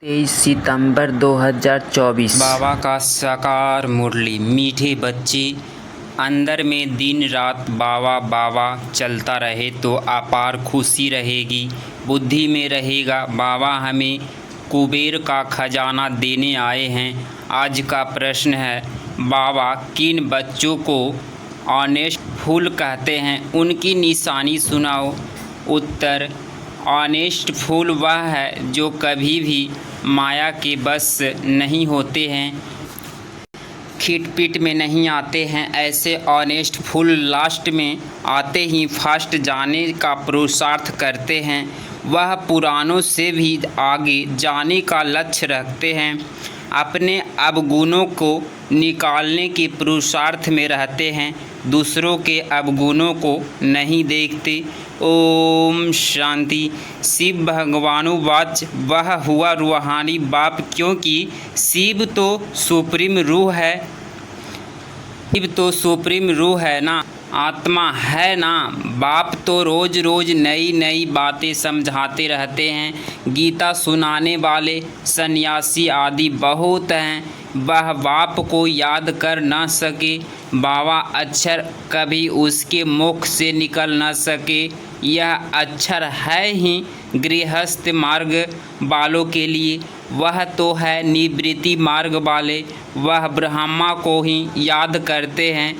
23 सितंबर 2024। बाबा का साकार मुरली। मीठे बच्चे अंदर में दिन रात बाबा बाबा चलता रहे तो अपार खुशी रहेगी, बुद्धि में रहेगा। बाबा हमें कुबेर का खजाना देने आए हैं। आज का प्रश्न है, बाबा किन बच्चों को ऑनेस्ट फूल कहते हैं, उनकी निशानी सुनाओ। उत्तर, ऑनेस्ट फूल वह है जो कभी भी माया के बस नहीं होते हैं, खिटपिट में नहीं आते हैं। ऐसे ऑनेस्ट फूल लास्ट में आते ही फर्स्ट जाने का पुरुषार्थ करते हैं। वह पुरानों से भी आगे जाने का लक्ष्य रखते हैं, अपने अवगुणों को निकालने के पुरुषार्थ में रहते हैं, दूसरों के अवगुणों को नहीं देखते। ओम शांति। शिव भगवानुवाच, वह हुआ रूहानी बाप, क्योंकि शिव तो सुप्रीम रूह है। शिव तो सुप्रीम रूह है ना, आत्मा है ना। बाप तो रोज़ रोज़ नई नई बातें समझाते रहते हैं। गीता सुनाने वाले सन्यासी आदि बहुत हैं, वह बाप को याद कर न सके, बाबा अक्षर कभी उसके मुख से निकल न सके। यह अक्षर है ही गृहस्थ मार्ग वालों के लिए, वह तो है निवृत्ति मार्ग वाले। वह ब्रह्मा को ही याद करते हैं,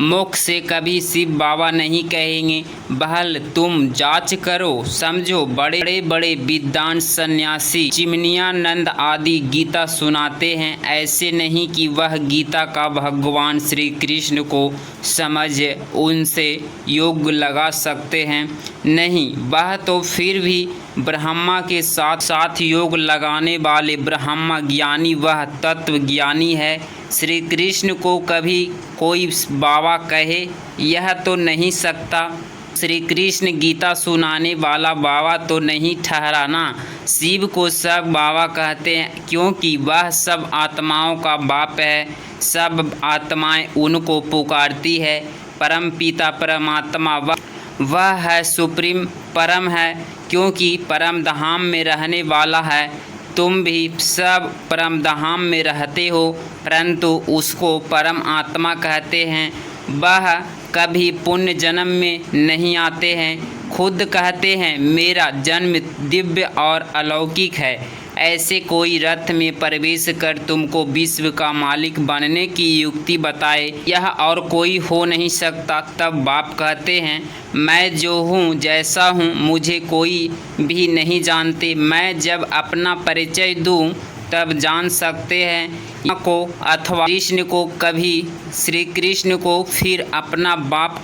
मुख से कभी शिव बाबा नहीं कहेंगे। बहल तुम जांच करो समझो, बड़े बड़े विद्वान सन्यासी चिमनियानंद आदि गीता सुनाते हैं, ऐसे नहीं कि वह गीता का भगवान श्री कृष्ण को समझ उनसे योग लगा सकते हैं। नहीं, वह तो फिर भी ब्रह्मा के साथ साथ योग लगाने वाले ब्रह्मा ज्ञानी, वह तत्व ज्ञानी है। श्री कृष्ण को कभी कोई बाबा कहे यह तो नहीं सकता। श्री कृष्ण गीता सुनाने वाला बाबा तो नहीं ठहरा ना। शिव को सब बाबा कहते हैं क्योंकि वह सब आत्माओं का बाप है, सब आत्माएं उनको पुकारती है। परम पिता परमात्मा वह है, सुप्रीम परम है, क्योंकि परम धाम में रहने वाला है। तुम भी सब परम धाम में रहते हो, परंतु उसको परम आत्मा कहते हैं। वह कभी पुण्य जन्म में नहीं आते हैं, खुद कहते हैं मेरा जन्म दिव्य और अलौकिक है। ऐसे कोई रथ में प्रवेश कर तुमको विश्व का मालिक बनने की युक्ति बताए, यह और कोई हो नहीं सकता। तब बाप कहते हैं, मैं जो हूँ जैसा हूँ मुझे कोई भी नहीं जानते। मैं जब अपना परिचय दूँ तब जान सकते हैं को अथवा कृष्ण को। कभी श्री कृष्ण को फिर अपना बाप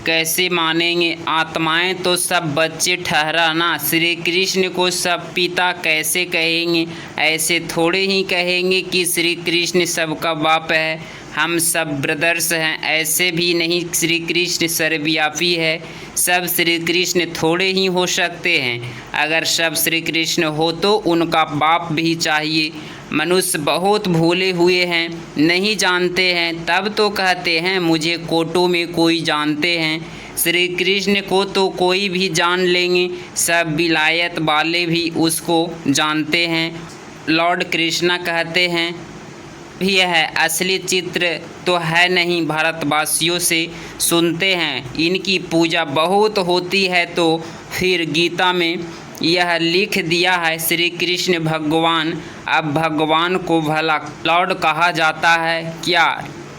कैसे मानेंगे। आत्माएं तो सब बच्चे ठहरा ना, श्री कृष्ण को सब पिता कैसे कहेंगे। ऐसे थोड़े ही कहेंगे कि श्री कृष्ण सबका बाप है, हम सब ब्रदर्स हैं, ऐसे भी नहीं। श्री कृष्ण सर्वव्यापी है, सब श्री कृष्ण थोड़े ही हो सकते हैं। अगर सब श्री कृष्ण हो तो उनका बाप भी चाहिए। मनुष्य बहुत भूले हुए हैं, नहीं जानते हैं, तब तो कहते हैं मुझे कोटों में कोई जानते हैं। श्री कृष्ण को तो कोई भी जान लेंगे, सब विलायत वाले भी उसको जानते हैं। लॉर्ड कृष्णा कहते हैं भी है, असली चित्र तो है नहीं, भारतवासियों से सुनते हैं इनकी पूजा बहुत होती है। तो फिर गीता में यह लिख दिया है श्री कृष्ण भगवान। अब भगवान को भला लॉर्ड कहा जाता है क्या?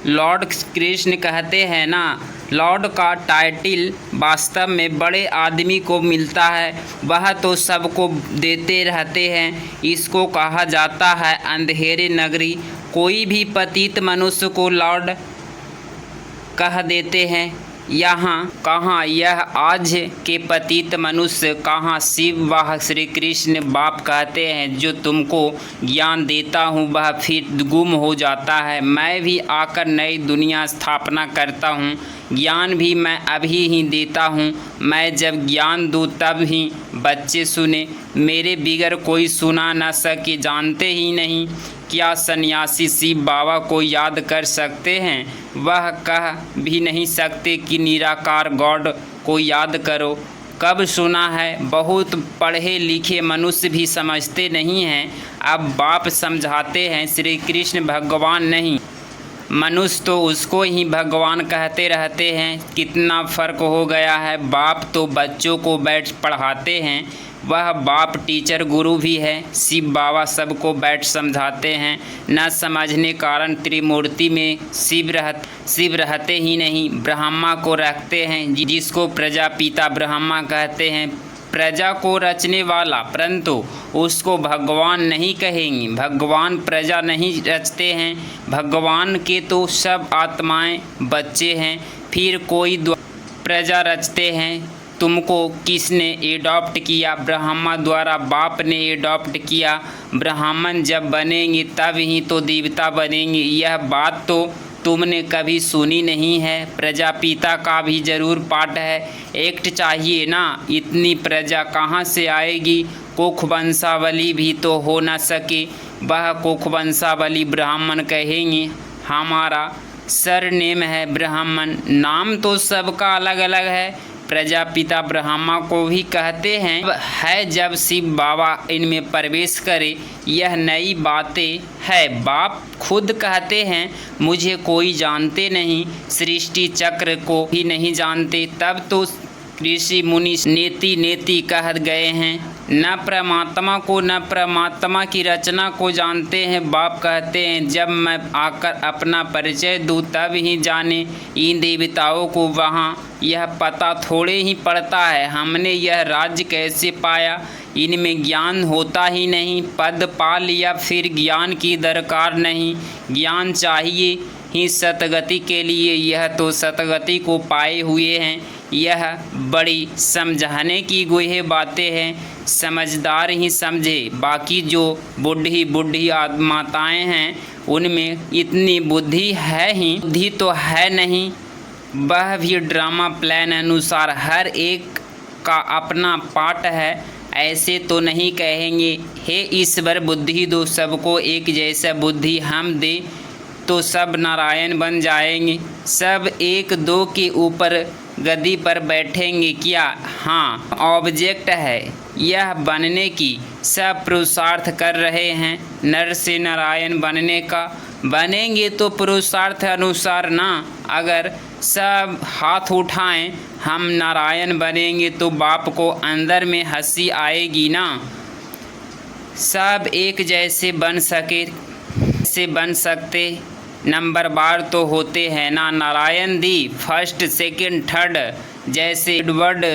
लॉर्ड कृष्ण कहते हैं ना। लॉर्ड का टाइटल वास्तव में बड़े आदमी को मिलता है, वह तो सबको देते रहते हैं। इसको कहा जाता है अंधेरे नगरी। कोई भी पतित मनुष्य को लॉर्ड कह देते हैं। यहाँ कहाँ यह आज के पतित मनुष्य, कहाँ शिव व श्री कृष्ण बाप कहते हैं जो तुमको ज्ञान देता हूँ वह फिर गुम हो जाता है। मैं भी आकर नई दुनिया स्थापना करता हूँ, ज्ञान भी मैं अभी ही देता हूँ। मैं जब ज्ञान दूँ तब ही बच्चे सुने, मेरे बिगर कोई सुना न सके, जानते ही नहीं। क्या सन्यासी शिव बाबा को याद कर सकते हैं? वह कह भी नहीं सकते कि निराकार गॉड को याद करो। कब सुना है? बहुत पढ़े लिखे मनुष्य भी समझते नहीं हैं। अब बाप समझाते हैं श्री कृष्ण भगवान नहीं, मनुष्य तो उसको ही भगवान कहते रहते हैं। कितना फ़र्क हो गया है। बाप तो बच्चों को बैठ पढ़ाते हैं, वह बाप टीचर गुरु भी है। शिव बाबा सबको बैठ समझाते हैं। न समझने कारण त्रिमूर्ति में शिव रहते ही नहीं, ब्रह्मा को रखते हैं, जिसको प्रजापिता ब्रह्मा कहते हैं। प्रजा को रचने वाला, परंतु उसको भगवान नहीं कहेंगे। भगवान प्रजा नहीं रचते हैं, भगवान के तो सब आत्माएं बच्चे हैं। फिर कोई प्रजा रचते हैं। तुमको किसने एडॉप्ट किया? ब्रह्मा द्वारा बाप ने एडॉप्ट किया। ब्राह्मण जब बनेंगे तब ही तो देवता बनेंगे। यह बात तो तुमने कभी सुनी नहीं है। प्रजापिता का भी जरूर पाठ है। एक्ट चाहिए ना, इतनी प्रजा कहाँ से आएगी? कुख वंशावली भी तो हो न सके। वह कुख वंशावली ब्राह्मण कहेंगे। हमारा सरनेम है ब्राह्मण, नाम तो सबका अलग अलग है। प्रजापिता ब्रह्मा को भी कहते हैं। है जब शिव बाबा इनमें प्रवेश करे, यह नई बातें है। बाप खुद कहते हैं मुझे कोई जानते नहीं, सृष्टि चक्र को भी नहीं जानते। तब तो ऋषि मुनि नेति नेति कह गए हैं। न परमात्मा को न परमात्मा की रचना को जानते हैं। बाप कहते हैं जब मैं आकर अपना परिचय दूँ तब ही जाने। इन देवताओं को वहाँ यह पता थोड़े ही पड़ता है हमने यह राज्य कैसे पाया। इनमें ज्ञान होता ही नहीं। पद पा लिया फिर ज्ञान की दरकार नहीं। ज्ञान चाहिए ही सतगति के लिए। यह तो सतगति को पाए हुए हैं। यह बड़ी समझाने की गुहे बातें हैं। समझदार ही समझे। बाकी जो बूढ़ी माताएं हैं उनमें इतनी बुद्धि है ही बुद्धि तो है नहीं। वह भी ड्रामा प्लान अनुसार हर एक का अपना पार्ट है। ऐसे तो नहीं कहेंगे हे ईश्वर बुद्धि दो सबको एक जैसा बुद्धि हम दे तो सब नारायण बन जाएंगे। सब एक दो के ऊपर गद्दी पर बैठेंगे क्या? हाँ, ऑब्जेक्ट है यह बनने की। सब पुरुषार्थ कर रहे हैं नर से नारायण बनने का। बनेंगे तो पुरुषार्थ अनुसार ना। अगर सब हाथ उठाएं हम नारायण बनेंगे तो बाप को अंदर में हंसी आएगी ना। सब एक जैसे बन सकते नंबर बार तो होते हैं ना। Narayan the first second third, जैसे Edward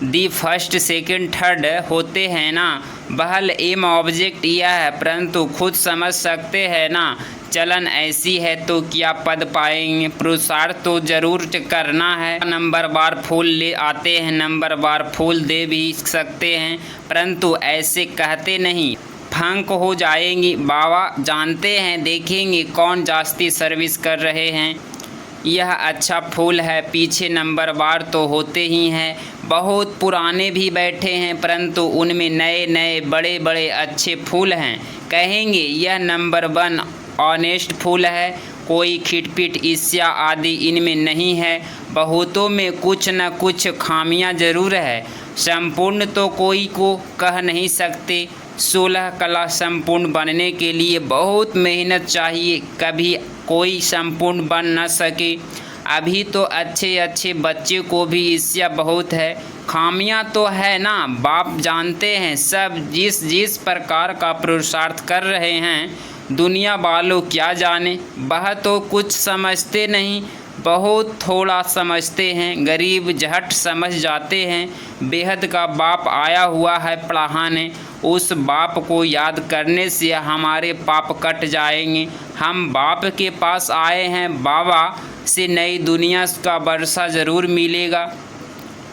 the first second third होते हैं ना। बहल एम ऑब्जेक्ट यह है, परंतु खुद समझ सकते हैं ना। चलन ऐसी है तो क्या पद पाएंगे। पुरुषार्थ तो जरूर करना है। नंबर बार फूल ले आते हैं, नंबर बार फूल दे भी सकते हैं, परंतु ऐसे कहते नहीं, फंक हो जाएंगी। बाबा जानते हैं, देखेंगे कौन जास्ती सर्विस कर रहे हैं। यह अच्छा फूल है। पीछे नंबर बार तो होते ही हैं। बहुत पुराने भी बैठे हैं, परंतु उनमें नए नए बड़े बड़े अच्छे फूल हैं। कहेंगे यह नंबर 1 ऑनेस्ट फूल है। कोई खिटपिट ईर्ष्या आदि इनमें नहीं है। बहुतों में कुछ न कुछ खामियां जरूर है। संपूर्ण तो कोई को कह नहीं सकते। 16 कला संपूर्ण बनने के लिए बहुत मेहनत चाहिए। कभी कोई संपूर्ण बन न सके। अभी तो अच्छे बच्चे को भी ईर्ष्या बहुत है। खामियां तो है ना। बाप जानते हैं सब जिस प्रकार का पुरुषार्थ कर रहे हैं। दुनिया वालों क्या जाने। वह तो कुछ समझते नहीं, बहुत थोड़ा समझते हैं। गरीब झट समझ जाते हैं। बेहद का बाप आया हुआ है पढ़ाने। उस बाप को याद करने से हमारे पाप कट जाएंगे। हम बाप के पास आए हैं। बाबा से नई दुनिया का वर्षा ज़रूर मिलेगा।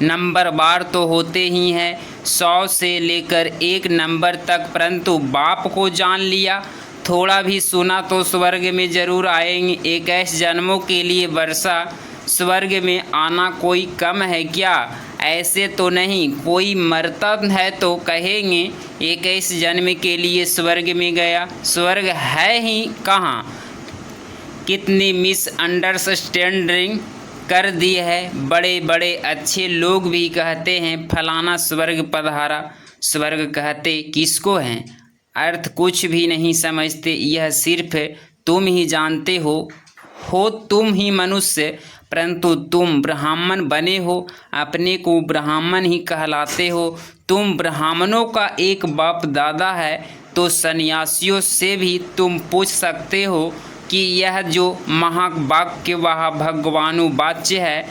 नंबर बार तो होते ही हैं 100 से लेकर 1 नंबर तक, परंतु बाप को जान लिया, थोड़ा भी सुना तो स्वर्ग में ज़रूर आएंगे। 21 जन्मों के लिए वर्षा स्वर्ग में आना कोई कम है क्या? ऐसे तो नहीं। कोई मरता है तो कहेंगे 21 जन्म के लिए स्वर्ग में गया। स्वर्ग है ही कहाँ। कितनी मिसअंडरस्टैंडिंग कर दी है। बड़े बड़े अच्छे लोग भी कहते हैं फलाना स्वर्ग पधारा। स्वर्ग कहते किसको हैं? अर्थ कुछ भी नहीं समझते। यह सिर्फ तुम ही जानते हो तुम ही मनुष्य, परंतु तुम ब्राह्मण बने हो, अपने को ब्राह्मण ही कहलाते हो। तुम ब्राह्मणों का एक बाप दादा है, तो सन्यासियों से भी तुम पूछ सकते हो कि यह जो महावाक्य वह भगवानुवाच्य है।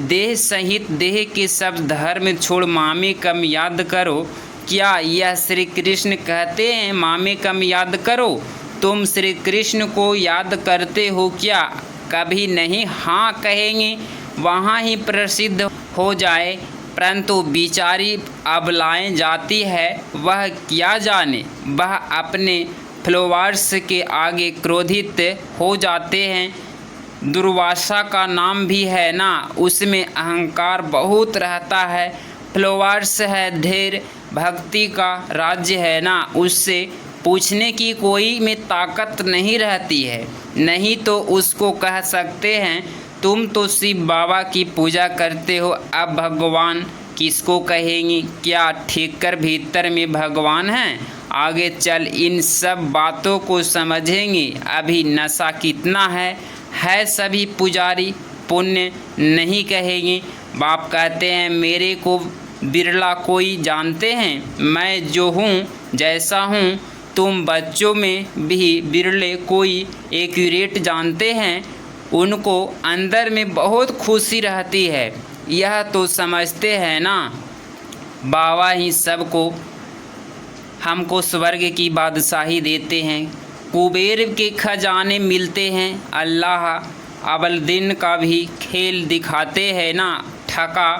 देह सहित देह के सब धर्म छोड़ मामे कम याद करो। क्या यह श्री कृष्ण कहते हैं मामे कम याद करो? तुम श्री कृष्ण को याद करते हो क्या? कभी नहीं। हाँ कहेंगे वहाँ ही प्रसिद्ध हो जाए, परंतु बिचारी अबलाएं जाती है, वह क्या जाने। वह अपने फॉलोअर्स के आगे क्रोधित हो जाते हैं। दुर्वासा का नाम भी है ना, उसमें अहंकार बहुत रहता है। फॉलोअर्स है ढेर, भक्ति का राज्य है ना, उससे पूछने की कोई में ताकत नहीं रहती है। नहीं तो उसको कह सकते हैं तुम तो शिव बाबा की पूजा करते हो, अब भगवान किसको कहेंगे? क्या ठीक कर भीतर में भगवान हैं? आगे चल इन सब बातों को समझेंगे। अभी नशा कितना है सभी पुजारी पुण्य नहीं कहेंगे। बाप कहते हैं मेरे को बिरला कोई जानते हैं, मैं जो हूँ जैसा हूँ। तुम बच्चों में भी बिरले कोई एक्यूरेट जानते हैं, उनको अंदर में बहुत खुशी रहती है। यह तो समझते हैं ना, बाबा ही सबको हमको स्वर्ग की बादशाही देते हैं, कुबेर के खजाने मिलते हैं। अल्लाह अवल दिन का भी खेल दिखाते हैं ना, ठका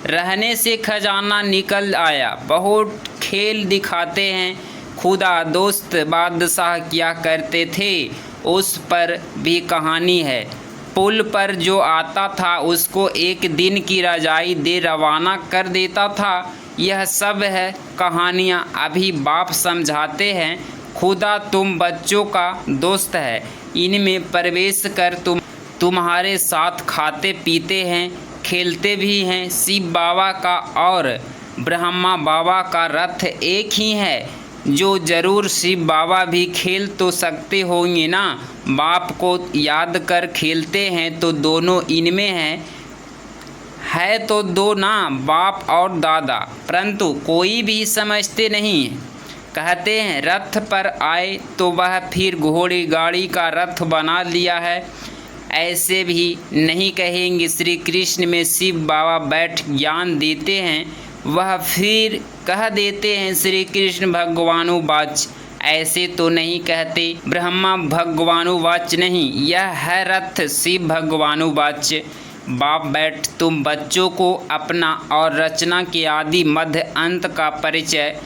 रहने से खजाना निकल आया, बहुत खेल दिखाते हैं। खुदा दोस्त बादशाह क्या करते थे, उस पर भी कहानी है। पुल पर जो आता था उसको एक दिन की रजाई दे रवाना कर देता था। यह सब है कहानियाँ। अभी बाप समझाते हैं खुदा तुम बच्चों का दोस्त है, इनमें प्रवेश कर तुम्हारे साथ खाते पीते हैं, खेलते भी हैं। शिव बाबा का और ब्रह्मा बाबा का रथ एक ही है, जो जरूर शिव बाबा भी खेल तो सकते होंगे ना। बाप को याद कर खेलते हैं तो दोनों इनमें है तो दो ना, बाप और दादा, परंतु कोई भी समझते नहीं। कहते हैं रथ पर आए तो वह फिर घोड़ी गाड़ी का रथ बना लिया है, ऐसे भी नहीं कहेंगे। श्री कृष्ण में शिव बाबा बैठ ज्ञान देते हैं, वह फिर कह देते हैं श्री कृष्ण भगवानुवाच, ऐसे तो नहीं कहते। ब्रह्मा भगवानुवाच नहीं, यह है रथ शिव भगवानुवाच। बाप बैठ तुम बच्चों को अपना और रचना के आदि मध्य अंत का परिचय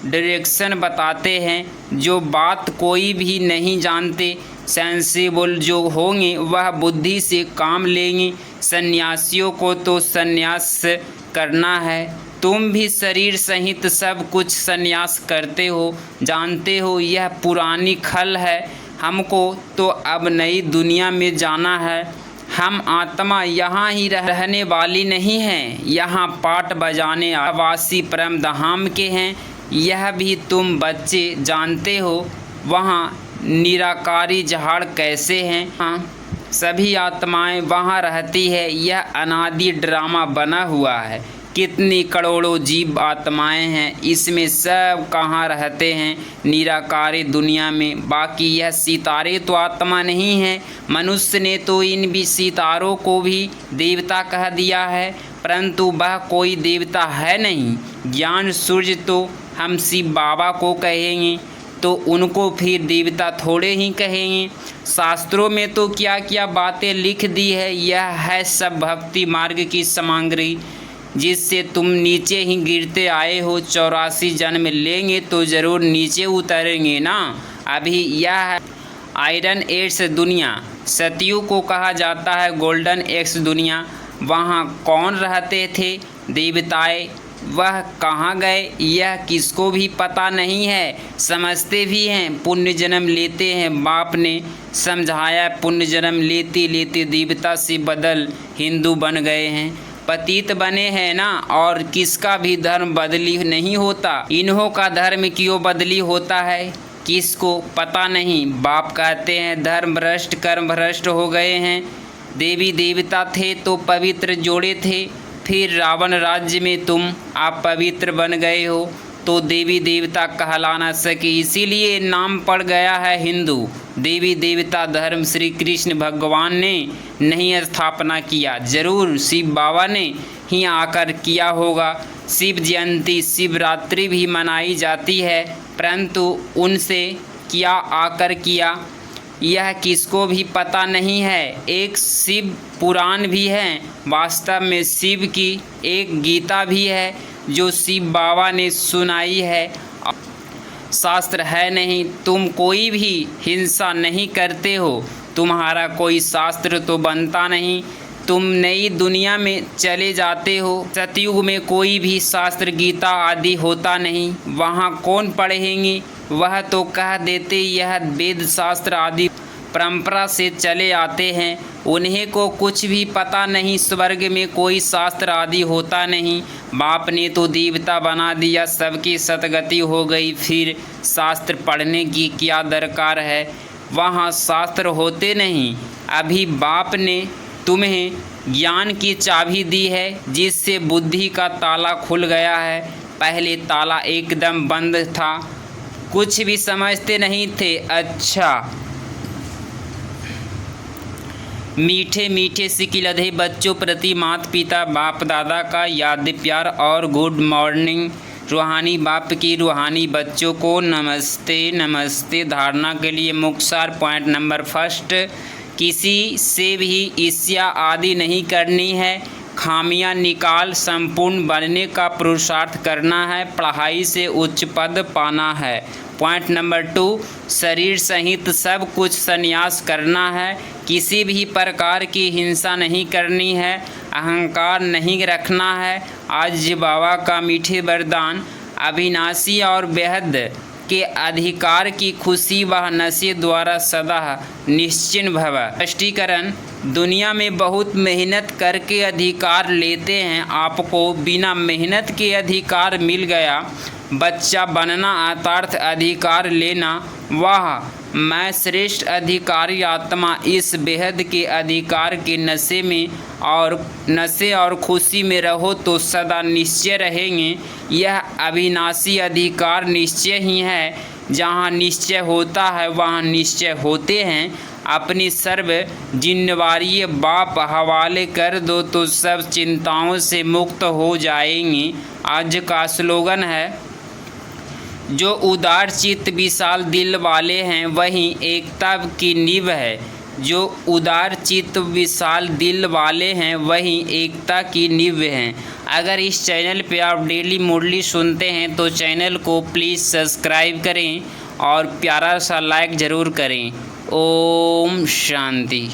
डायरेक्शन बताते हैं। जो बात कोई भी नहीं जानते, सेंसिबल जो होंगे वह बुद्धि से काम लेंगे। सन्यासियों को तो सन्यास करना है, तुम भी शरीर सहित सब कुछ सन्यास करते हो, जानते हो यह पुरानी खल है। हमको तो अब नई दुनिया में जाना है। हम आत्मा यहाँ ही रहने वाली नहीं हैं, यहाँ पाठ बजाने आवासी परम धाम के हैं। यह भी तुम बच्चे जानते हो। वहाँ निराकारी झाड़ कैसे हैं, हाँ सभी आत्माएं वहाँ रहती है। यह अनादि ड्रामा बना हुआ है। कितनी करोड़ों जीव आत्माएं हैं, इसमें सब कहाँ रहते हैं? निराकारी दुनिया में। बाकी यह सितारे तो आत्मा नहीं है। मनुष्य ने तो इन भी सितारों को भी देवता कह दिया है, परंतु वह कोई देवता है नहीं। ज्ञान सूर्य तो हम शिव बाबा को कहेंगे, तो उनको फिर देवता थोड़े ही कहेंगे। शास्त्रों में तो क्या क्या बातें लिख दी है। यह है सब भक्ति मार्ग की सामग्री, जिससे तुम नीचे ही गिरते आए हो। 84 जन्म लेंगे तो ज़रूर नीचे उतरेंगे ना। अभी यह है आयरन एज दुनिया, सतयुग को कहा जाता है गोल्डन एक्स दुनिया। वहाँ कौन रहते थे? देवताएं। वह कहाँ गए यह किसको भी पता नहीं है। समझते भी हैं पुण्य जन्म लेते हैं। बाप ने समझाया पुण्य जन्म लेते लेते देवता से बदल हिंदू बन गए हैं। पतित बने हैं ना, और किसका भी धर्म बदली नहीं होता। इन्हों का धर्म क्यों बदली होता है किसको पता नहीं। बाप कहते हैं धर्म भ्रष्ट कर्म भ्रष्ट हो गए हैं। देवी देवता थे तो पवित्र जोड़े थे, फिर रावण राज्य में तुम अपवित्र बन गए हो तो देवी देवता कहला न सके, इसीलिए नाम पड़ गया है हिंदू। देवी देवता धर्म श्री कृष्ण भगवान ने नहीं स्थापना किया, जरूर शिव बाबा ने ही आकर किया होगा। शिव जयंती शिवरात्रि भी मनाई जाती है, परंतु उनसे क्या आकर किया यह किसको भी पता नहीं है। एक शिव पुराण भी है, वास्तव में शिव की एक गीता भी है जो शिव बाबा ने सुनाई है। शास्त्र है नहीं, तुम कोई भी हिंसा नहीं करते हो, तुम्हारा कोई शास्त्र तो बनता नहीं। तुम नई दुनिया में चले जाते हो, सतयुग में कोई भी शास्त्र गीता आदि होता नहीं, वहाँ कौन पढ़ेंगे। वह तो कह देते यह वेद शास्त्र आदि परंपरा से चले आते हैं, उन्हें को कुछ भी पता नहीं। स्वर्ग में कोई शास्त्र आदि होता नहीं, बाप ने तो देवता बना दिया, सबकी सतगति हो गई, फिर शास्त्र पढ़ने की क्या दरकार है। वहाँ शास्त्र होते नहीं। अभी बाप ने तुम्हें ज्ञान की चाबी दी है जिससे बुद्धि का ताला खुल गया है। पहले ताला एकदम बंद था, कुछ भी समझते नहीं थे। अच्छा, मीठे मीठे सिकिलधे बच्चों प्रति माता पिता बाप दादा का याद प्यार और गुड मॉर्निंग। रूहानी बाप की रूहानी बच्चों को नमस्ते नमस्ते। धारणा के लिए मुख्य पॉइंट नंबर फर्स्ट, किसी से भी ईर्ष्या आदि नहीं करनी है, खामियां निकाल संपूर्ण बनने का पुरुषार्थ करना है, पढ़ाई से उच्च पद पाना है। पॉइंट नंबर 2, शरीर सहित सब कुछ संन्यास करना है, किसी भी प्रकार की हिंसा नहीं करनी है, अहंकार नहीं रखना है। आज बाबा का मीठे वरदान, अविनाशी और बेहद के अधिकार की खुशी वह नशे द्वारा सदा निश्चिन्न भव। स्पष्टीकरण, दुनिया में बहुत मेहनत करके अधिकार लेते हैं, आपको बिना मेहनत के अधिकार मिल गया। बच्चा बनना अर्थात अधिकार लेना, वह मैं श्रेष्ठ अधिकारी आत्मा इस बेहद के अधिकार के नशे और खुशी में रहो तो सदा निश्चय रहेंगे। यह अविनाशी अधिकार निश्चय ही है, जहाँ निश्चय होता है वहाँ निश्चय होते हैं। अपनी सर्व जिम्मेवारी बाप हवाले कर दो तो सब चिंताओं से मुक्त हो जाएंगे। आज का स्लोगन है, जो उदार चित्त विशाल दिल वाले हैं वही एकता की नींव है। जो उदार चित्त विशाल दिल वाले हैं वही एकता की नींव हैं। अगर इस चैनल पे आप डेली मुरली सुनते हैं तो चैनल को प्लीज़ सब्सक्राइब करें और प्यारा सा लाइक ज़रूर करें। ओम शांति।